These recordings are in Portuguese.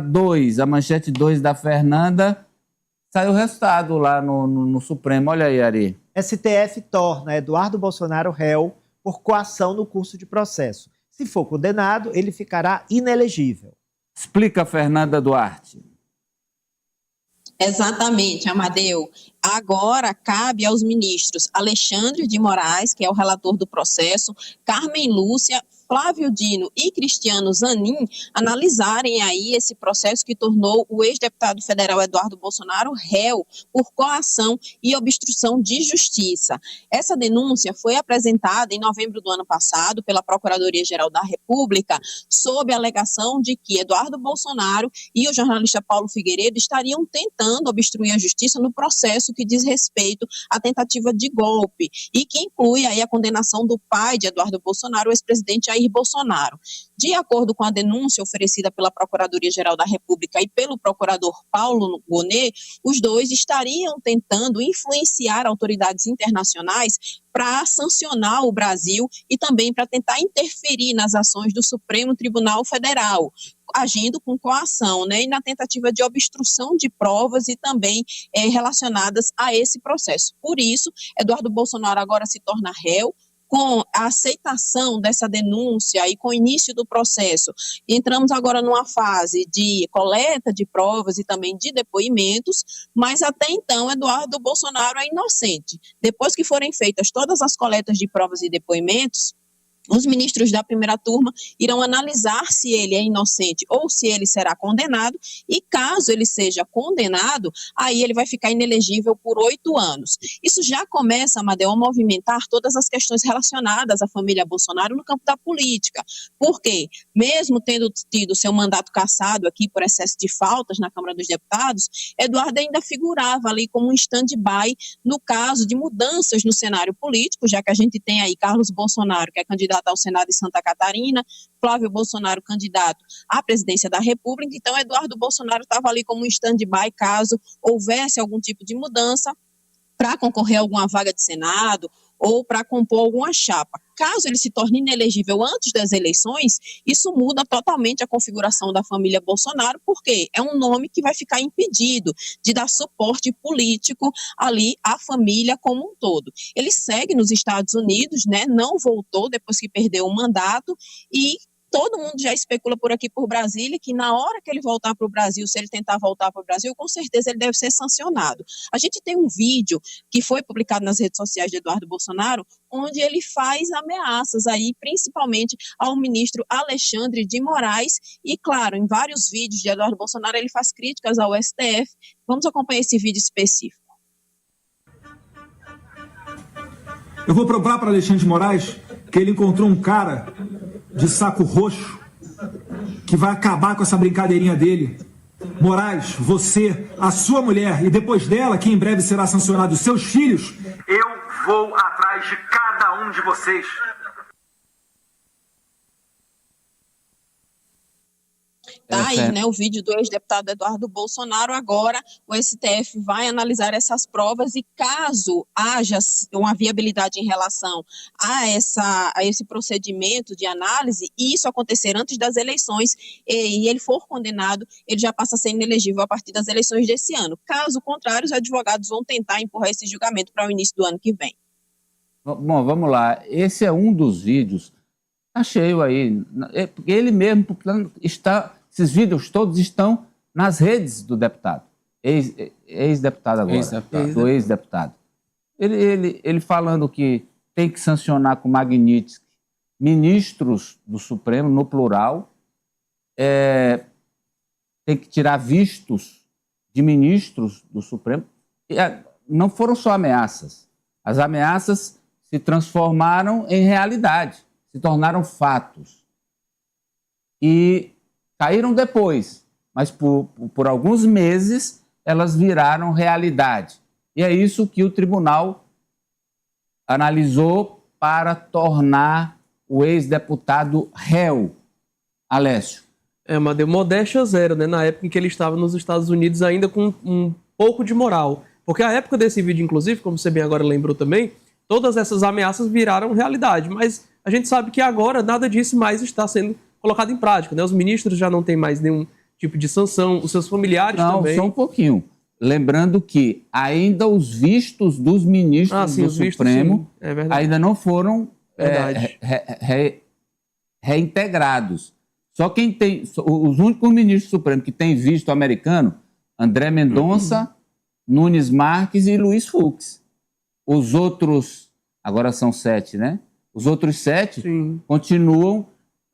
2, a manchete 2 da Fernanda, saiu o resultado lá no Supremo. Olha aí, Ari. STF torna Eduardo Bolsonaro réu por coação no curso de processo. Se for condenado, ele ficará inelegível. Explica, Fernanda Duarte. Exatamente, Amadeu. Agora cabe aos ministros Alexandre de Moraes, que é o relator do processo, Carmen Lúcia, Flávio Dino e Cristiano Zanin analisarem aí esse processo que tornou o ex-deputado federal Eduardo Bolsonaro réu por coação e obstrução de justiça. Essa denúncia foi apresentada em novembro do ano passado pela Procuradoria-Geral da República sob a alegação de que Eduardo Bolsonaro e o jornalista Paulo Figueiredo estariam tentando obstruir a justiça no processo que diz respeito à tentativa de golpe e que inclui aí a condenação do pai de Eduardo Bolsonaro, o ex-presidente Jair Bolsonaro. De acordo com a denúncia oferecida pela Procuradoria-Geral da República e pelo procurador Paulo Gonet, os dois estariam tentando influenciar autoridades internacionais para sancionar o Brasil e também para tentar interferir nas ações do Supremo Tribunal Federal, agindo com coação, né, e na tentativa de obstrução de provas e também relacionadas a esse processo. Por isso, Eduardo Bolsonaro agora se torna réu. Com a aceitação dessa denúncia e com o início do processo, entramos agora numa fase de coleta de provas e também de depoimentos, mas até então Eduardo Bolsonaro é inocente. Depois que forem feitas todas as coletas de provas e depoimentos, os ministros da primeira turma irão analisar se ele é inocente ou se ele será condenado, e caso ele seja condenado, aí ele vai ficar inelegível por 8 anos. Isso já começa, Amadeu, a movimentar todas as questões relacionadas à família Bolsonaro no campo da política. Por quê? Mesmo tendo tido seu mandato cassado aqui por excesso de faltas na Câmara dos Deputados, Eduardo ainda figurava ali como um stand-by no caso de mudanças no cenário político, já que a gente tem aí Carlos Bolsonaro, que é candidato ao Senado de Santa Catarina, Flávio Bolsonaro candidato à presidência da República. Então, Eduardo Bolsonaro estava ali como um stand-by caso houvesse algum tipo de mudança para concorrer a alguma vaga de Senado ou para compor alguma chapa. Caso ele se torne inelegível antes das eleições, isso muda totalmente a configuração da família Bolsonaro, porque é um nome que vai ficar impedido de dar suporte político ali à família como um todo. Ele segue nos Estados Unidos, né? Não voltou depois que perdeu o mandato, e todo mundo já especula por aqui, por Brasília, que na hora que ele voltar para o Brasil, se ele tentar voltar para o Brasil, com certeza ele deve ser sancionado. A gente tem um vídeo que foi publicado nas redes sociais de Eduardo Bolsonaro, onde ele faz ameaças aí, principalmente ao ministro Alexandre de Moraes, e claro, em vários vídeos de Eduardo Bolsonaro ele faz críticas ao STF. Vamos acompanhar esse vídeo específico. Eu vou provar para Alexandre de Moraes que ele encontrou um cara de saco roxo que vai acabar com essa brincadeirinha dele. Moraes, você, a sua mulher e depois dela, que em breve será sancionado, os seus filhos, eu vou atrás de cada um de vocês. Tá aí, né, o vídeo do ex-deputado Eduardo Bolsonaro. Agora o STF vai analisar essas provas e caso haja uma viabilidade em relação a esse procedimento de análise, e isso acontecer antes das eleições e ele for condenado, ele já passa a ser inelegível a partir das eleições desse ano. Caso contrário, os advogados vão tentar empurrar esse julgamento para o início do ano que vem. Bom, vamos lá. Esse é um dos vídeos. Está cheio aí. Ele mesmo está... Esses vídeos todos estão nas redes do deputado, ex-deputado agora, do ex-deputado. Ele falando que tem que sancionar com Magnitsky ministros do Supremo, no plural, tem que tirar vistos de ministros do Supremo. Não foram só ameaças. As ameaças se transformaram em realidade, se tornaram fatos. E caíram depois, mas por alguns meses elas viraram realidade. E é isso que o tribunal analisou para tornar o ex-deputado réu. Alessio. Mas deu modéstia zero, né? Na época em que ele estava nos Estados Unidos ainda com um pouco de moral. Porque a época desse vídeo, inclusive, como você bem agora lembrou também, todas essas ameaças viraram realidade. Mas a gente sabe que agora nada disso mais está sendo colocado em prática, né? Os ministros já não têm mais tipo de sanção, os seus familiares Não, também. só um pouquinho. Lembrando que ainda os vistos dos ministros do Supremo ainda não foram reintegrados. Só quem tem, os únicos ministros do Supremo que têm visto americano, André Mendonça, Nunes Marques e Luiz Fux. Os outros, agora são 7, né? Os outros 7 continuam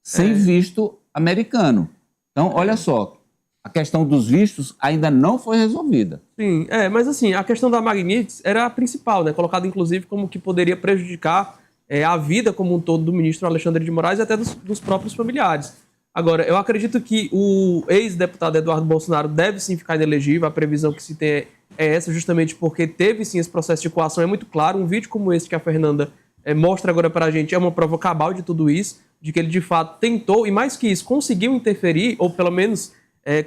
sem visto americano. Então, olha só, a questão dos vistos ainda não foi resolvida. Sim, mas assim, a questão da Magnitsky era a principal, né? Colocada inclusive como que poderia prejudicar a vida como um todo do ministro Alexandre de Moraes e até dos próprios familiares. Agora, eu acredito que o ex-deputado Eduardo Bolsonaro deve sim ficar inelegível, a previsão que se tem é essa, justamente porque teve sim esse processo de coação, é muito claro. Um vídeo como esse que a Fernanda mostra agora pra gente é uma prova cabal de tudo isso, de que ele de fato tentou, e mais que isso, conseguiu interferir, ou pelo menos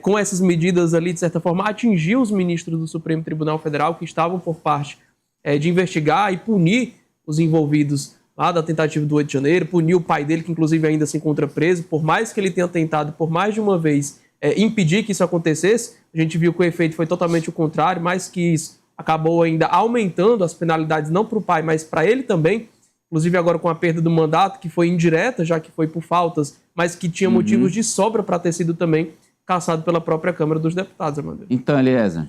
com essas medidas ali, de certa forma, atingiu os ministros do Supremo Tribunal Federal que estavam por parte de investigar e punir os envolvidos lá da tentativa do 8 de janeiro, puniu o pai dele, que inclusive ainda se encontra preso, por mais que ele tenha tentado por mais de uma vez impedir que isso acontecesse. A gente viu que o efeito foi totalmente o contrário, mais que isso acabou ainda aumentando as penalidades, não para o pai, mas para ele também, inclusive agora com a perda do mandato, que foi indireta, já que foi por faltas, mas que tinha motivos de sobra para ter sido também cassado pela própria Câmara dos Deputados, Amadeu. Então, Eliezer.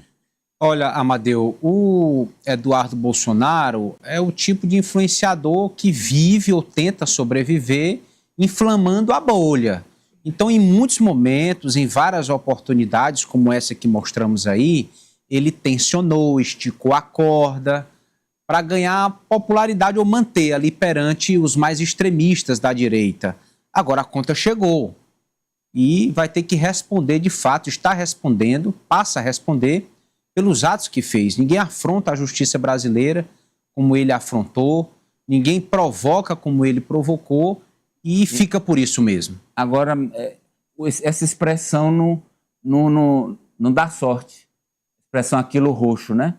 Olha, Amadeu, o Eduardo Bolsonaro é o tipo de influenciador que vive ou tenta sobreviver inflamando a bolha. Então, em muitos momentos, em várias oportunidades, como essa que mostramos aí, ele tensionou, esticou a corda para ganhar popularidade ou manter ali perante os mais extremistas da direita. Agora a conta chegou e vai ter que responder de fato, está respondendo, passa a responder pelos atos que fez. Ninguém afronta a justiça brasileira como ele afrontou, ninguém provoca como ele provocou e fica por isso mesmo. Agora, essa expressão não dá sorte. Expressão aquilo roxo, né?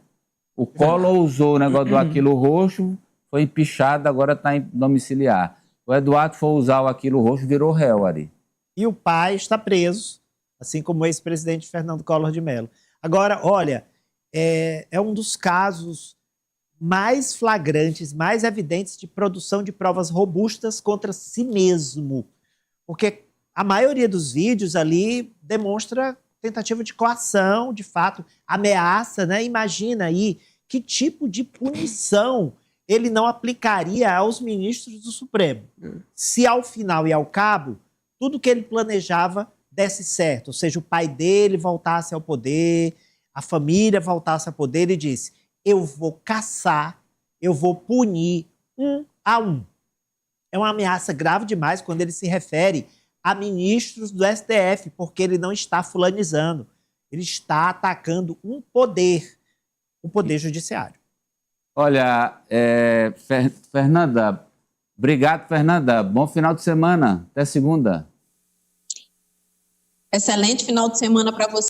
O Collor usou o negócio do aquilo roxo, foi empichado, agora está em domiciliar. O Eduardo foi usar o aquilo roxo, virou réu ali. E o pai está preso, assim como o ex-presidente Fernando Collor de Mello. Agora, olha, é um dos casos mais flagrantes, mais evidentes de produção de provas robustas contra si mesmo. Porque a maioria dos vídeos ali demonstra tentativa de coação, de fato, ameaça, né? Imagina aí que tipo de punição ele não aplicaria aos ministros do Supremo. Se ao final e ao cabo, tudo que ele planejava desse certo, ou seja, o pai dele voltasse ao poder, a família voltasse ao poder, ele disse: eu vou caçar, eu vou punir um a um. É uma ameaça grave demais quando ele se refere a ministros do STF, porque ele não está fulanizando, ele está atacando um poder, o poder judiciário. Olha, Fernanda, obrigado, Fernanda. Bom final de semana. Até segunda. Excelente final de semana para você.